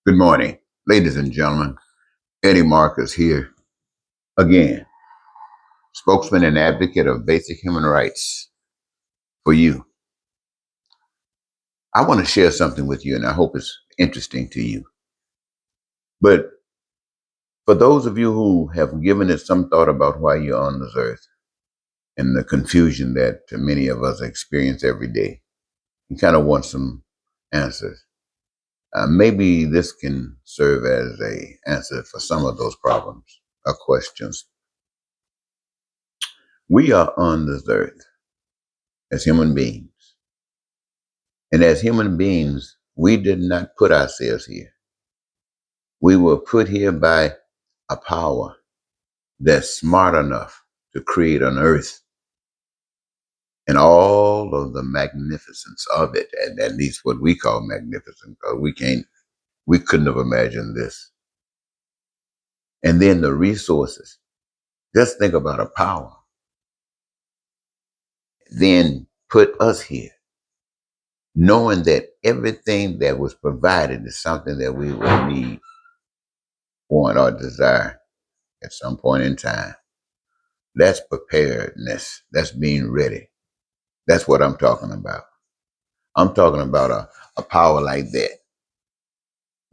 Good morning, ladies and gentlemen. Eddie Marcus here again, spokesman and advocate of basic human rights for you. I want to share something with you, and I hope it's interesting to you. But for those of you who have given it some thought about why you're on this earth and the confusion that many of us experience every day, you kind of want some answers. Maybe this can serve as a answer for some of those problems or questions. We are on this earth as human beings. And as human beings, we did not put ourselves here. We were put here by a power that's smart enough to create an earth and all of the magnificence of it, and at least what we call magnificent, because we couldn't have imagined this. And then the resources. Just think about a power. Then put us here, knowing that everything that was provided is something that we will need, want, or desire at some point in time. That's preparedness. That's being ready. That's what I'm talking about. I'm talking about a power like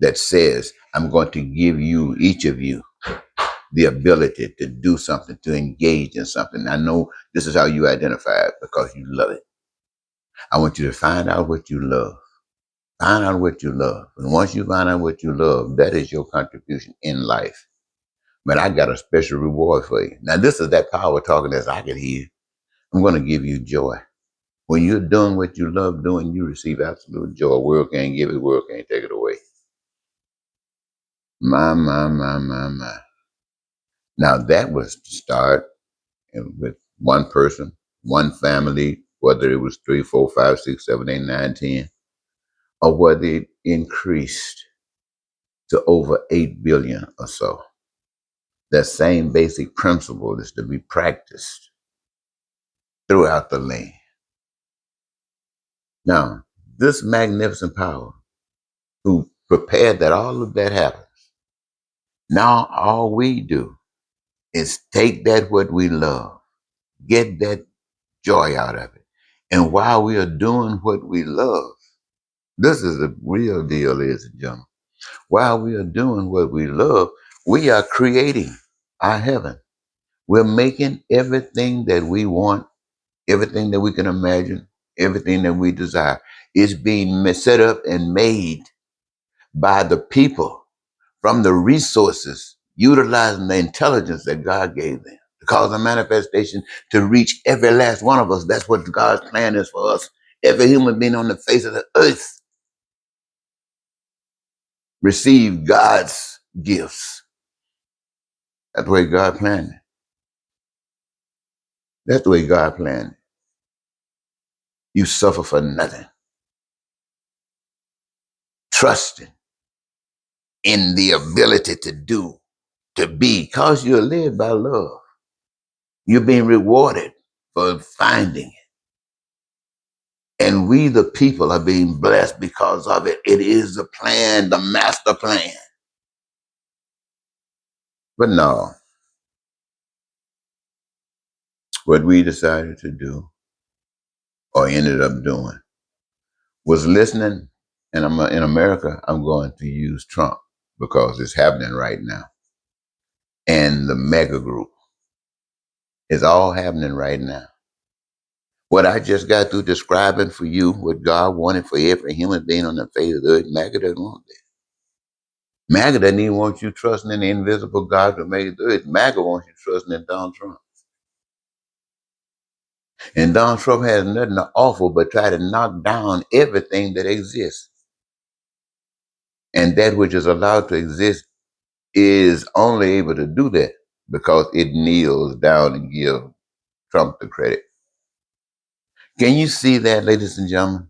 that says, I'm going to give you, each of you, the ability to do something, to engage in something. I know this is how you identify it because you love it. I want you to find out what you love. Find out what you love. And once you find out what you love, that is your contribution in life. But I got a special reward for you. Now, this is that power talking as I can hear. I'm going to give you joy. When you're doing what you love doing, you receive absolute joy. World can't give it, world can't take it away. My. Now that was to start with one person, one family, whether it was 3, 4, 5, 6, 7, 8, 9, 10, or whether it increased to over 8 billion or so. That same basic principle is to be practiced throughout the land. Now, this magnificent power who prepared that all of that happens. Now all we do is take that what we love, get that joy out of it. And while we are doing what we love, this is the real deal, ladies and gentlemen. While we are doing what we love, we are creating our heaven. We're making everything that we want, everything that we can imagine, everything that we desire is being set up and made by the people from the resources, utilizing the intelligence that God gave them to cause a manifestation to reach every last one of us. That's what God's plan is for us. Every human being on the face of the earth receive God's gifts. That's the way God planned it. That's the way God planned it. You suffer for nothing. Trusting in the ability to do, to be, because you're led by love. You're being rewarded for finding it. And we, the people, are being blessed because of it. It is the plan, the master plan. But no, what we decided to do or ended up doing was listening. And in America, I'm going to use Trump because it's happening right now. And the mega group is all happening right now. What I just got through describing for you, what God wanted for every human being on the face of the earth, MAGA doesn't want that. MAGA doesn't even want you trusting in the invisible God who made the earth. MAGA wants you trusting in Donald Trump. And Donald Trump has nothing to offer but try to knock down everything that exists. And that which is allowed to exist is only able to do that because it kneels down and gives Trump the credit. Can you see that, ladies and gentlemen?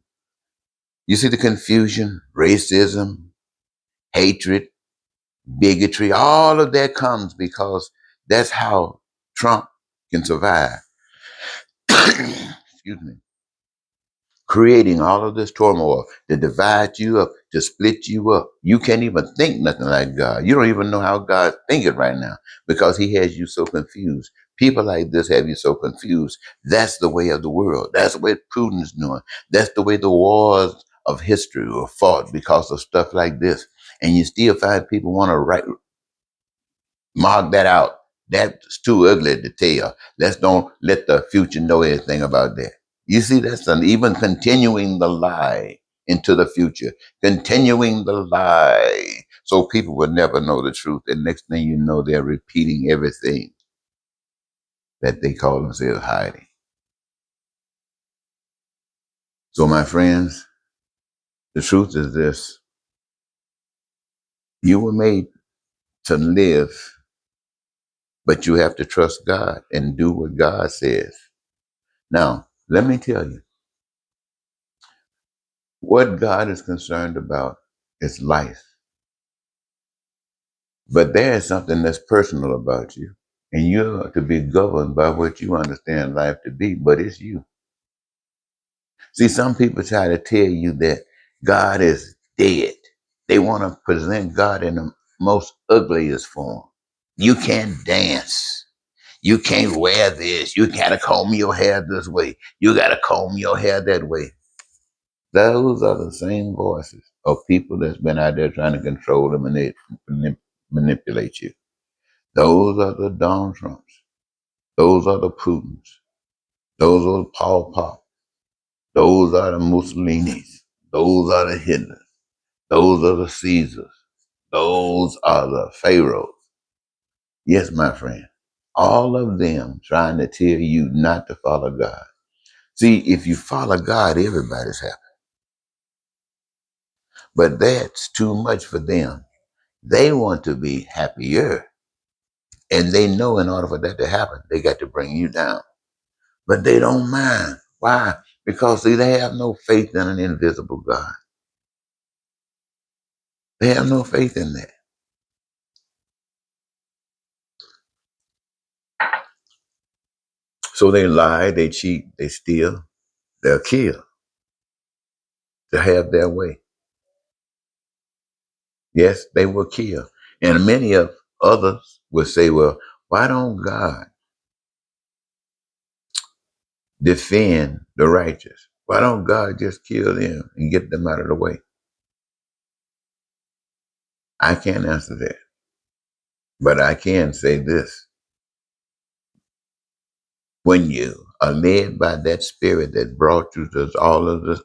You see the confusion, racism, hatred, bigotry, all of that comes because that's how Trump can survive. Excuse me. creating all of this turmoil to divide you up, to split you up. You can't even think nothing like God. You don't even know how God's thinking right now because he has you so confused. People like this have you so confused. That's the way of the world. That's the way Putin is doing. That's the way the wars of history were fought because of stuff like this. And you still find people want to mark that out. That's too ugly to tell. Let's don't let the future know anything about that. You see, that's even continuing the lie into the future, continuing the lie. So people will never know the truth. And next thing you know, they're repeating everything that they call themselves hiding. So my friends, the truth is this. You were made to live, but you have to trust God and do what God says. Now, let me tell you, what God is concerned about is life. But there is something that's personal about you. And you're to be governed by what you understand life to be, but it's you. See, some people try to tell you that God is dead. They want to present God in the most ugliest form. You can't dance. You can't wear this. You gotta comb your hair this way. You gotta comb your hair that way. Those are the same voices of people that's been out there trying to control and manipulate you. Those are the Donald Trumps. Those are the Putins. Those are the Paul Pop. Those are the Mussolinis. Those are the Hitlers. Those are the Caesars. Those are the Pharaohs. Yes, my friend. All of them trying to tell you not to follow God. See, if you follow God, everybody's happy. But that's too much for them. They want to be happier. And they know in order for that to happen, they got to bring you down. But they don't mind. Why? Because see, they have no faith in an invisible God. They have no faith in that. So they lie, they cheat, they steal, they'll kill to have their way. Yes, they will kill. And many of others will say, well, why don't God defend the righteous? Why don't God just kill them and get them out of the way? I can't answer that. But I can say this. When you are led by that spirit that brought you to all of the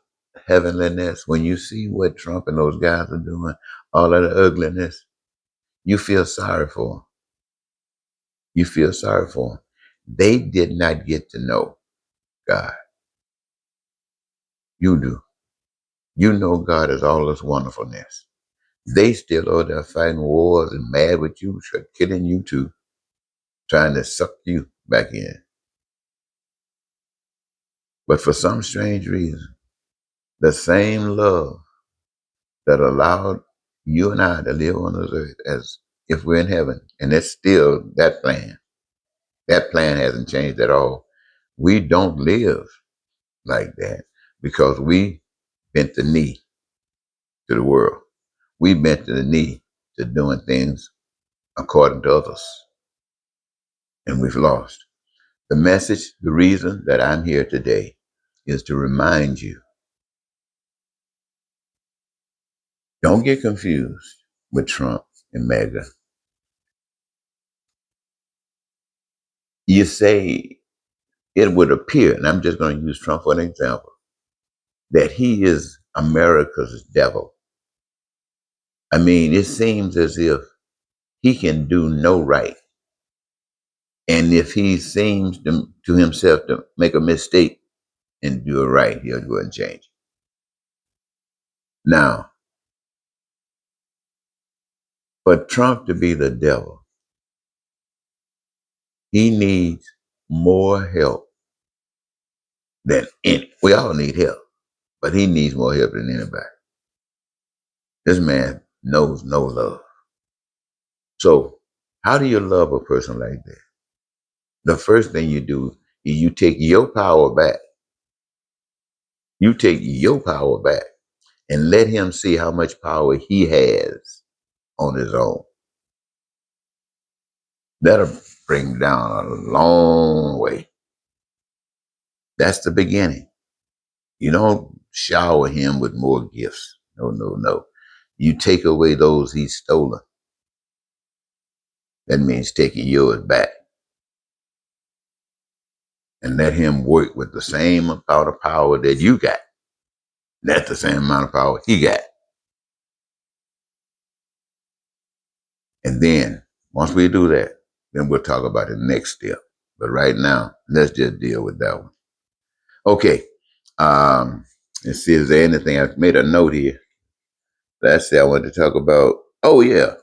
heavenliness, when you see what Trump and those guys are doing, all of the ugliness, you feel sorry for them. You feel sorry for them. They did not get to know God. You do. You know God is all this wonderfulness. They still are there fighting wars and mad with you, killing you too, trying to suck you back in. But for some strange reason, the same love that allowed you and I to live on this earth as if we're in heaven, and it's still that plan. That plan hasn't changed at all. We don't live like that because we bent the knee to the world. We bent the knee to doing things according to others, and we've lost. The message, the reason that I'm here today is to remind you, don't get confused with Trump and MAGA. You say it would appear, and I'm just going to use Trump for an example, that he is America's devil. I mean, it seems as if he can do no right. And if he seems to himself to make a mistake and do it right, he'll go and change it. Now, for Trump to be the devil, he needs more help than any. We all need help, but he needs more help than anybody. This man knows no love. So, how do you love a person like that? The first thing you do is you take your power back You take your power back and let him see how much power he has on his own. That'll bring down a long way. That's the beginning. You don't shower him with more gifts. No, no, no. You take away those he's stolen. That means taking yours back and let him work with the same amount of power that you got. That's the same amount of power he got. And then once we do that, then we'll talk about the next step. But right now, let's just deal with that one. Okay. Let's see, is there anything? I've made a note here. Last thing I wanted to talk about. Oh yeah.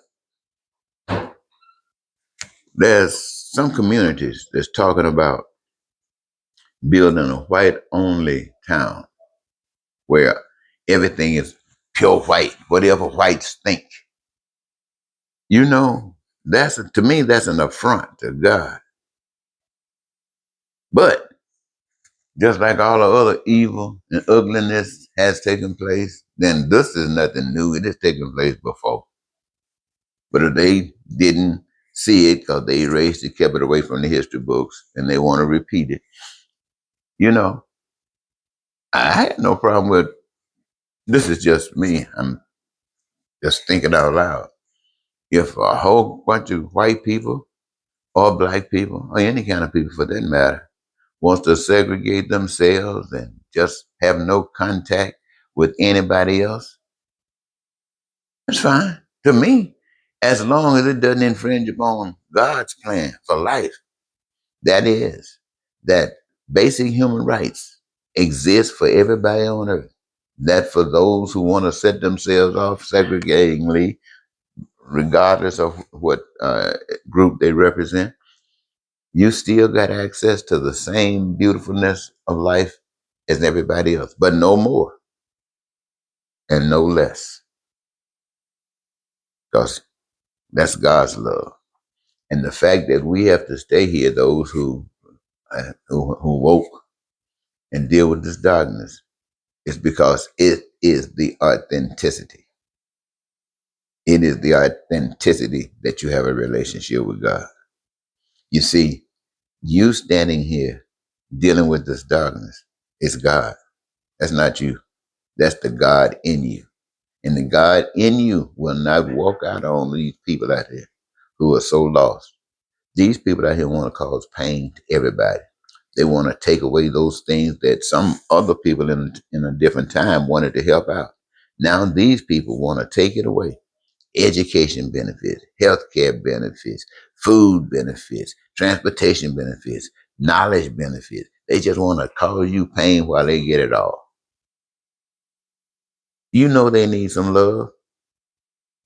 There's some communities that's talking about building a white only town where everything is pure white, whatever whites think. You know, to me, that's an affront to God. But just like all the other evil and ugliness has taken place, then this is nothing new. It has taken place before. But if they didn't see it because they erased it, kept it away from the history books, and they want to repeat it, you know, I had no problem with this. Is just me. I'm just thinking out loud. If a whole bunch of white people or black people or any kind of people for that matter wants to segregate themselves and just have no contact with anybody else, that's fine to me, as long as it doesn't infringe upon God's plan for life. That is, that basic human rights exist for everybody on earth. That for those who want to set themselves off segregatingly, regardless of what group they represent, you still got access to the same beautifulness of life as everybody else, but no more and no less, because that's God's love. And the fact that we have to stay here, those who woke and deal with this darkness, is because it is the authenticity. It is the authenticity that you have a relationship with God. You see, you standing here dealing with this darkness is God. That's not you. That's the God in you. And the God in you will not walk out on these people out here who are so lost. These people out here want to cause pain to everybody. They want to take away those things that some other people in a different time wanted to help out. Now these people want to take it away. Education benefits, healthcare benefits, food benefits, transportation benefits, knowledge benefits. They just want to cause you pain while they get it all. You know they need some love.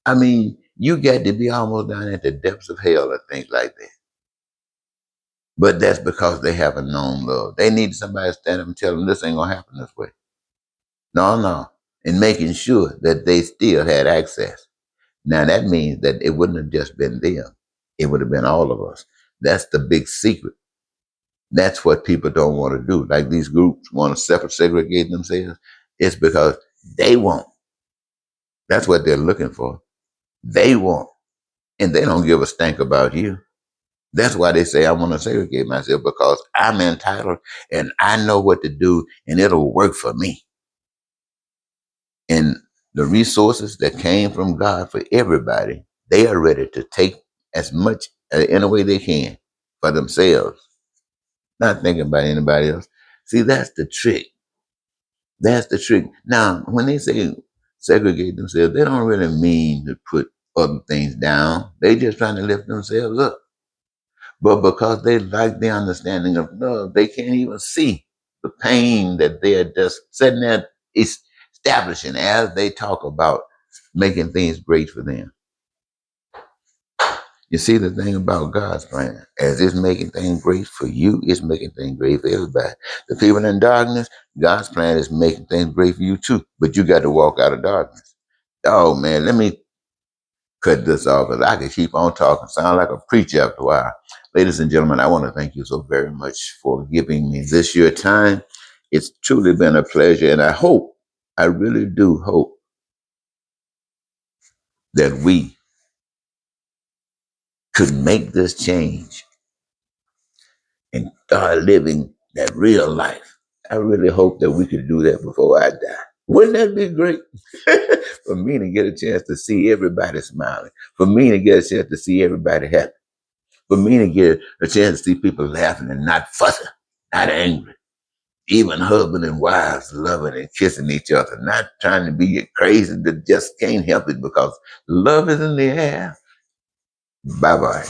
I mean, you got to be almost down at the depths of hell or things like that. But that's because they haven't known love. They need somebody to stand up and tell them this ain't gonna happen this way. No, no. And making sure that they still had access. Now that means that it wouldn't have just been them. It would have been all of us. That's the big secret. That's what people don't want to do. Like these groups want to separate, segregate themselves. It's because they won't. That's what they're looking for. They won't. And they don't give a stank about you. That's why they say I want to segregate myself, because I'm entitled and I know what to do and it'll work for me. And the resources that came from God for everybody, they are ready to take as much in a way they can for themselves, not thinking about anybody else. See, that's the trick. That's the trick. Now, when they say segregate themselves, they don't really mean to put other things down. They just trying to lift themselves up. But because they lack the understanding of love, they can't even see the pain that they're just sitting there establishing as they talk about making things great for them. You see, the thing about God's plan, as it's making things great for you, it's making things great for everybody. The people in darkness, God's plan is making things great for you too. But you got to walk out of darkness. Oh man, let me cut this off because I could keep on talking. Sound like a preacher after a while. Ladies and gentlemen, I want to thank you so very much for giving me this your time. It's truly been a pleasure, and I really do hope that we could make this change and start living that real life. I really hope that we could do that before I die. Wouldn't that be great? For me to get a chance to see everybody smiling, for me to get a chance to see everybody happy, for me to get a chance to see people laughing and not fussing, not angry, even husband and wives loving and kissing each other, not trying to be crazy that just can't help it because love is in the air. Bye bye.